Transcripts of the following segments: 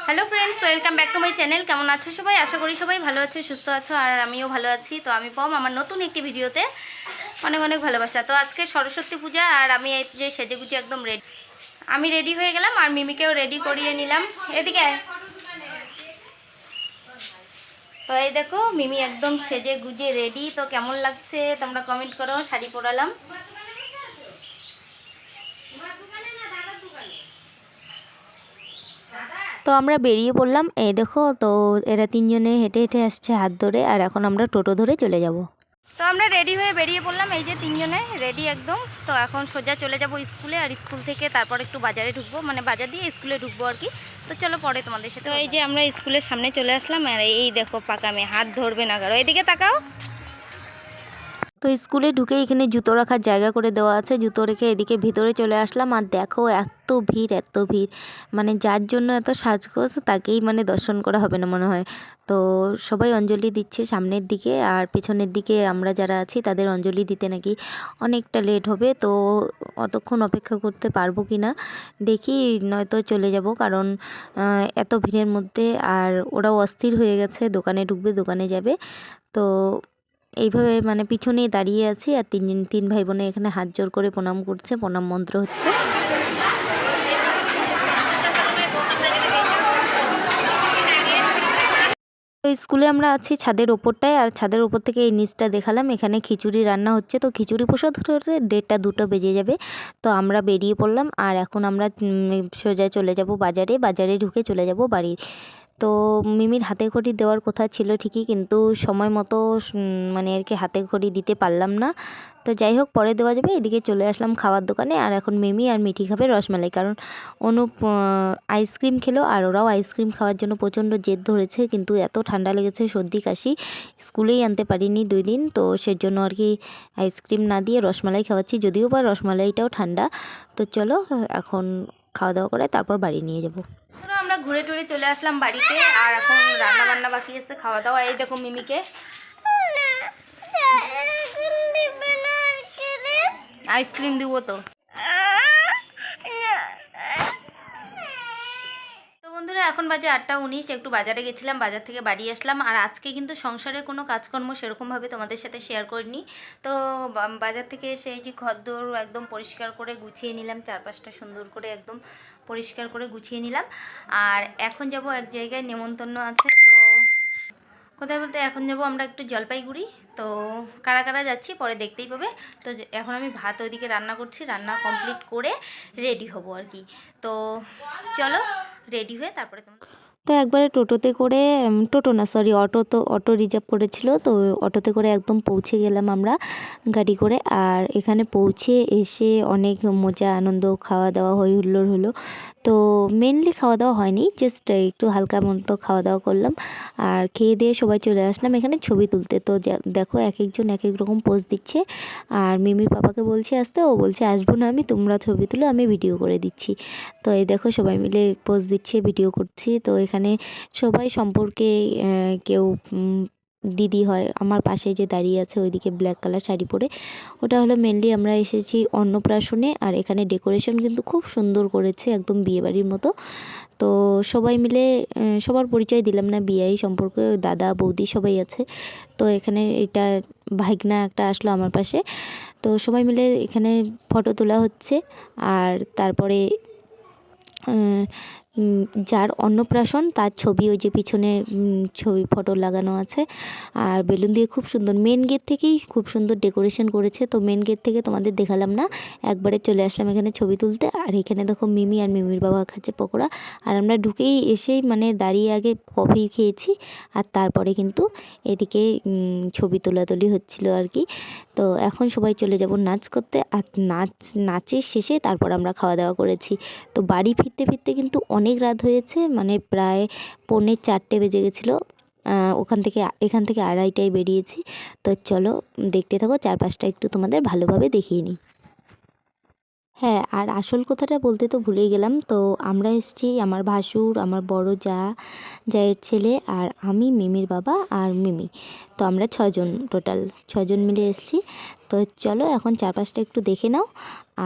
Hello friends, welcome back to my channel. কেমন আছো সবাই? আশা করি সবাই ভালো আছো, সুস্থ আছো, আর আমিও ভালো আছি। তো আমি পম, আমার নতুন একটি ভিডিওতে অনেক অনেক ভালোবাসা। তো আজকে সরস্বতী পূজা, আর আমি এই যে সেজেগুজে একদম রেডি। আমি রেডি হয়ে গেলাম আর মিমিকেও রেডি করিয়ে নিলাম। এদিকে আয়। তো এই দেখো, মিমি একদম সেজে গুজে রেডি। তো কেমন লাগছে তোমরা কমেন্ট করো। শাড়ি পরালাম। তো আমরা বেরিয়ে পড়লাম। এই দেখো, তো এরা তিনজনে হেঁটে হেঁটে আসছে হাত ধরে, আর এখন আমরা টোটো ধরে চলে যাব। তো আমরা রেডি হয়ে বেরিয়ে পড়লাম, এই যে তিনজনে রেডি একদম। তো এখন সোজা চলে যাব স্কুলে, আর স্কুল থেকে তারপর একটু বাজারে ঢুকবো, মানে বাজার দিয়ে স্কুলে ঢুকবো আর কি। তো চলো পরে তোমাদের সাথে। তো এই যে আমরা স্কুলের সামনে চলে আসলাম, আর এই দেখো পাকা মেয়ে, হাত ধরবে না কারো। এইদিকে তাকাও। তো স্কুলে ঢুকে এখানে জুতো রাখার জায়গা করে দেওয়া আছে, জুতো রেখে এদিকে ভিতরে চলে আসলাম। আর দেখো এত ভিড়, এত ভিড়, মানে যার জন্য এত সাজগোজ তাকেই মানে দর্শন করা হবে না মনে হয়। তো সবাই অঞ্জলি দিচ্ছে সামনের দিকে, আর পেছনের দিকে আমরা যারা আছি তাদের অঞ্জলি দিতে নাকি অনেকটা লেট হবে। তো অতক্ষণ অপেক্ষা করতে পারবো কি না দেখি, নয়তো চলে যাব, কারণ এত ভিড়ের মধ্যে। আর ওরাও অস্থির হয়ে গেছে, দোকানে ঢুকবে, দোকানে যাবে। তো এইভাবে মানে পিছনেই দাঁড়িয়ে আছি, আর তিন ভাই বোনে এখানে হাত জোর করে প্রণাম করছে, প্রণাম মন্ত্র হচ্ছে। তো স্কুলে আমরা আছি ছাদের ওপরটায়, আর ছাদের ওপর থেকে এই নিচটা দেখালাম। এখানে খিচুড়ি রান্না হচ্ছে, তো খিচুড়ি প্রসাদ হতে 1:30-2টো বেজে যাবে। তো আমরা বেরিয়ে পড়লাম, আর এখন আমরা সোজা চলে যাব বাজারে, বাজারে ঢুকে চলে যাব বাড়ি। তো মিমির হাতে খড়ি দেওয়ার কথা ছিল ঠিকই, কিন্তু সময় মতো মানে আর কি হাতে খড়ি দিতে পারলাম না। তো যাই হোক, পরে দেওয়া যাবে। এদিকে চলে আসলাম খাওয়ার দোকানে, আর এখন মিমি আর মিঠি খাবে রসমালাই, কারণ অনুপ আইসক্রিম খেলো, আর ওরাও আইসক্রিম খাওয়ার জন্য প্রচণ্ড জেদ ধরেছে। কিন্তু এত ঠান্ডা লেগেছে, সর্দি কাশি, স্কুলেই আনতে পারিনি 2 দিন। তো সেজন্য আর কি আইসক্রিম না দিয়ে রসমালাই খাওয়াচ্ছি, যদিও বা রসমালাইটাও ঠান্ডা। তো চলো এখন খাওয়া দাওয়া করে তারপর বাড়ি নিয়ে যাব। আমরা ঘুরে টুরে চলে আসলাম বাড়িতে, আর এখন রান্না বান্না বাকি আছে, খাওয়া দাওয়া। এই দেখো মিমিকে আইসক্রিম দিব। তো বন্ধুরা, এখন বাজে 8:19। একটু বাজারে গেছিলাম, বাজার থেকে বাড়ি আসলাম। আর আজকে কিন্তু সংসারের কোনো কাজকর্ম সেরকমভাবে তোমাদের সাথে শেয়ার করিনি। তো বাজার থেকে এসে এই যে ঘরদোর একদম পরিষ্কার করে গুছিয়ে নিলাম, চারপাশটা সুন্দর করে একদম পরিষ্কার করে গুছিয়ে নিলাম। আর এখন যাব এক জায়গায়, নেমন্তন্ন আছে। তো কোথায় বলতে, এখন যাব আমরা একটু জলপাইগুড়ি। তো কারা কারা যাচ্ছি পরে দেখতেই পাবে। তো এখন আমি ভাত ওইদিকে রান্না করছি, রান্না কমপ্লিট করে রেডি হব আর কি। তো চলো রেডি হয়ে তারপরে তো একবারে টোটোতে করে, টোটো না সরি অটো রিজার্ভ করেছিল। তো অটোতে করে একদম পৌঁছে গেলাম আমরা গাড়ি করে। আর এখানে পৌঁছে এসে অনেক মজা আনন্দ, খাওয়া দাওয়া হই হুল্লোড় হলো। তো মেনলি খাওয়া দাওয়া হয়নি, জাস্ট একটু হালকা মতো খাওয়া দাওয়া করলাম। আর খেয়ে দিয়ে সবাই চলে আসলাম এখানে ছবি তুলতে। তো দেখো এক একজন এক এক রকম পোজ দিচ্ছে। আর মিমির পাপাকে বলছে আসতে, ও বলছে আসবো না আমি, তোমরা ছবি তুলো, আমি ভিডিও করে দিচ্ছি। তো এই দেখো সবাই মিলে পোজ দিচ্ছে, ভিডিও করছি। তো এখানে সবাই সম্পর্কে কেউ দিদি হয়। আমার পাশে যে দাঁড়িয়ে আছে ওইদিকে ব্ল্যাক কালার শাড়ি পরে, ওটা হলো মেনলি আমরা এসেছি অন্নপ্রাশনে। আর এখানে ডেকোরেশন কিন্তু খুব সুন্দর করেছে, একদম বিয়েবাড়ির মতো। তো সবাই মিলে সবার পরিচয় দিলাম না, বিয়েই সম্পর্কে দাদা বৌদি সবাই আছে। তো এখানে এটা ভাইগনা একটা আসলো আমার পাশে। তো সবাই মিলে এখানে ফটো তোলা হচ্ছে। আর তারপরে যার অন্নপ্রাশন তার ছবি ওই যে পিছনে ছবি ফটো লাগানো আছে। আর বেলুন দিয়ে খুব সুন্দর, মেন গেট থেকেই খুব সুন্দর ডেকোরেশন করেছে। তো মেন গেট থেকে তোমাদের দেখালাম না, একবারে চলে আসলাম এখানে ছবি তুলতে। আর এখানে দেখো মিমি আর মিমির বাবা খাচ্ছে পকোড়া। আর আমরা ঢুকেই এসেই মানে দাঁড়িয়ে আগে কফি খেয়েছি, আর তারপরে কিন্তু এদিকে ছবি তোলাতুলি হচ্ছিল আর কি। তো এখন সবাই চলে যাব নাচ করতে। আর নাচের শেষে তারপর আমরা খাওয়া দাওয়া করেছি। তো বাড়ি ফিরতে ফিরতে কিন্তু অনেক রাত হয়েছে, মানে প্রায় 3:45 বেজে গেছিলো। এখান থেকে 2:30টায় বেরিয়েছি। তো চলো দেখতে থাকো, চারপাশটা একটু তোমাদের ভালোভাবে দেখিয়ে নিই। হ্যাঁ, আর আসল কথাটা বলতে তো ভুলেই গেলাম। তো আমরা এসেছি, আমার ভাসুর, আমার বড় জায়ের ছেলে, আর আমি, মিমির বাবা আর মিমি। তো আমরা 6 জন, টোটাল 6 জন মিলে এসেছি। তো চলো এখন চারপাশটা একটু দেখে নাও।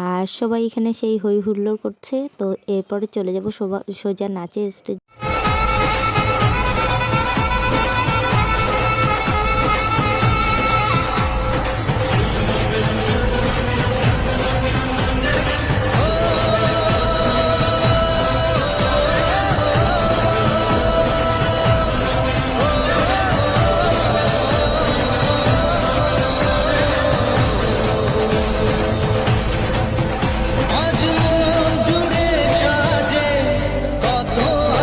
আর সবাই এখানে সেই হই হুল্লোড় করছে। তো এরপরে চলে যাব সোজা নাচে স্টেজ।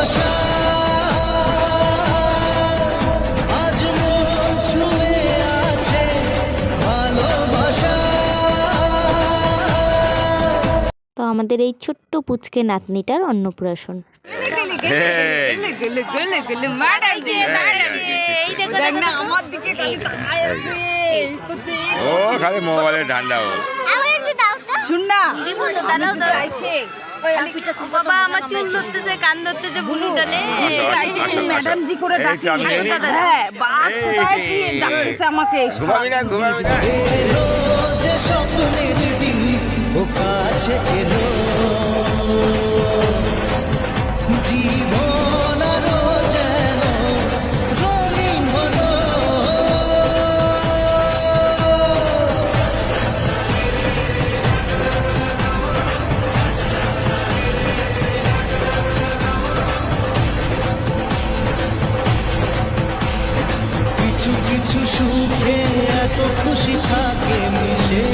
ভালোবাসা আজ মন ছুঁয়ে আছে ভালোবাসা। তো আমাদের এই ছোট্ট পুচকে নাতনিটার অন্নপ্রাশন। ও খালি মোবাইলের ধান্দা ও। বাবা আমার চুল ধরতেছে, কান ধরতেছে, বুনু টানে। ঘুমাবি না ঘুমাবি না। এলো যে স্বপ্নের দিন ও কাছে এলো জীবন আরো যেন রঙিন হলো। কিছু কিছু সুখে এত খুশি থাকে মিশে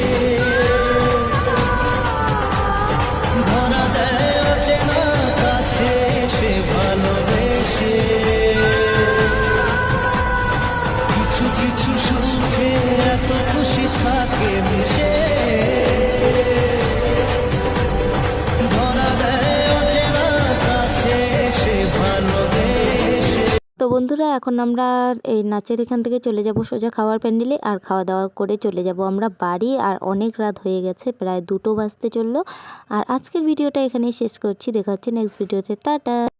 ধরা দেয় অচেনা কাছে সে ভালোবেসে। কিছু কিছু সুখে এত খুশি থাকে মিশে ধরা দেয় অচেনা কাছে সে ভালোবেসে। তো বন্ধুরা এখন আমরা এই নাচের এখান থেকে চলে যাব সোজা খাওয়ার প্যান্ডেলে, আর খাওয়া দাওয়া করে চলে যাব আমরা বাড়ি। আর অনেক রাত হয়ে গেছে, প্রায় 2টো বাজতে চললো। আর আজকের ভিডিওটা এখানেই শেষ করছি, দেখা হচ্ছে নেক্সট ভিডিওতে, টাটা।